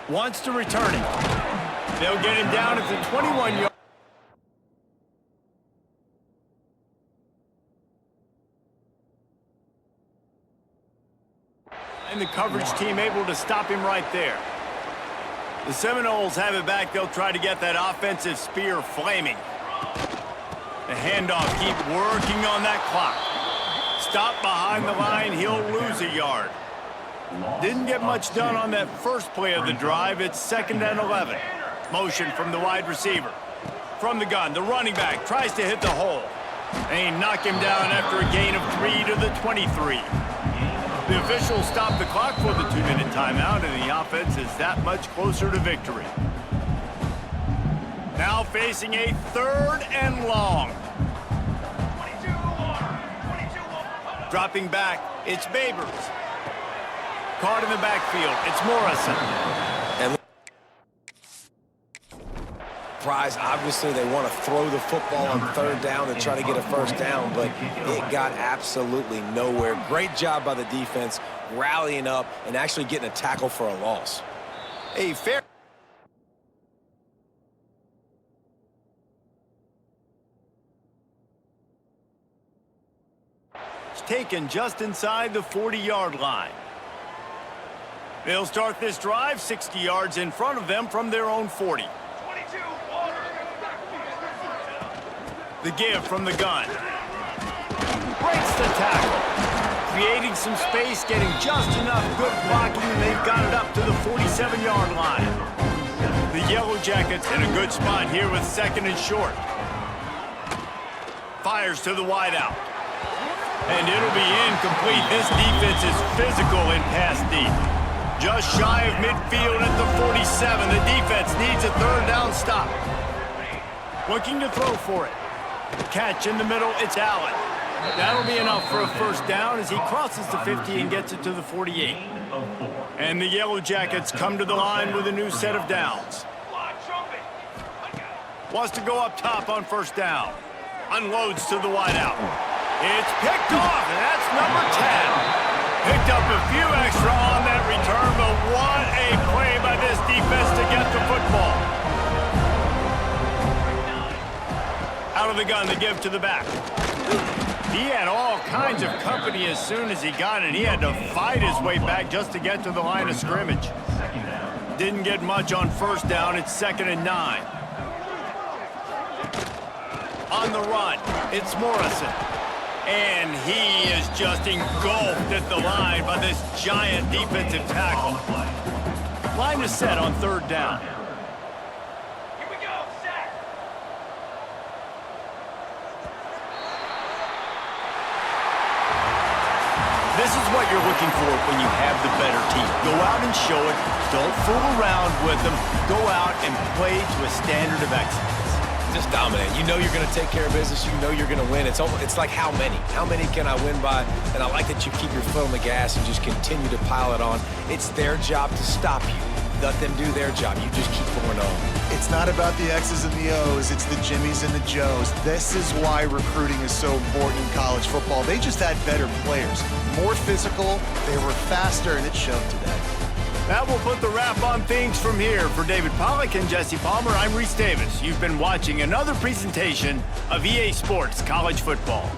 Wants to return it. They'll get him down at the 21-yard. And the coverage team able to stop him right there. The Seminoles have it back. They'll try to get that offensive spear flaming. The handoff, keep working on that clock. Stop behind the line, he'll lose a yard. Didn't get much done on that first play of the drive. It's 2nd and 11. Motion from the wide receiver. From the gun, the running back tries to hit the hole. They knock him down after a gain of 3 to the 23. The officials stop the clock for the 2-minute timeout, and the offense is that much closer to victory. Now facing a 3rd and long. Dropping back, it's Babers. Caught in the backfield, it's Morrison. And Prize, obviously they want to throw the football on 3rd down and try to get a 1st down, but it got absolutely nowhere. Great job by the defense rallying up and actually getting a tackle for a loss. A fair... It's taken just inside the 40-yard line. They'll start this drive 60 yards in front of them from their own 40. The give from the gun. Breaks the tackle. Creating some space, getting just enough good blocking, and they've got it up to the 47-yard line. The Yellow Jackets in a good spot here with 2nd and short. Fires to the wideout. And it'll be incomplete. This defense is physical in pass deep. Just shy of midfield at the 47. The defense needs a 3rd down stop. Looking to throw for it. Catch in the middle, it's Allen. That'll be enough for a 1st down as he crosses the 50 and gets it to the 48. And the Yellow Jackets come to the line with a new set of downs. Wants to go up top on 1st down. Unloads to the wideout. It's picked off, and that's number 10. Picked up a few extra on that return, but what a play by this defense to get the football. Out of the gun, the give to the back. He had all kinds of company as soon as he got it. He had to fight his way back just to get to the line of scrimmage. Didn't get much on 1st down. It's 2nd and 9. On the run, it's Morrison. And he is just engulfed at the line by this giant defensive tackle. Line is set on 3rd down. Here we go, set. This is what you're looking for when you have the better team. Go out and show it. Don't fool around with them. Go out and play to a standard of excellence. Just dominate. You know you're going to take care of business. You know you're going to win. It's like how many? How many can I win by? And I like that you keep your foot on the gas and just continue to pile it on. It's their job to stop you. let them do their job. You just keep going on. It's not about the X's and the O's. It's the Jimmies and the Joes. This is why recruiting is so important in college football. They just had better players, more physical, they were faster, and it showed today. That will put the wrap on things from here. For David Pollack and Jesse Palmer, I'm Reese Davis. You've been watching another presentation of EA Sports College Football.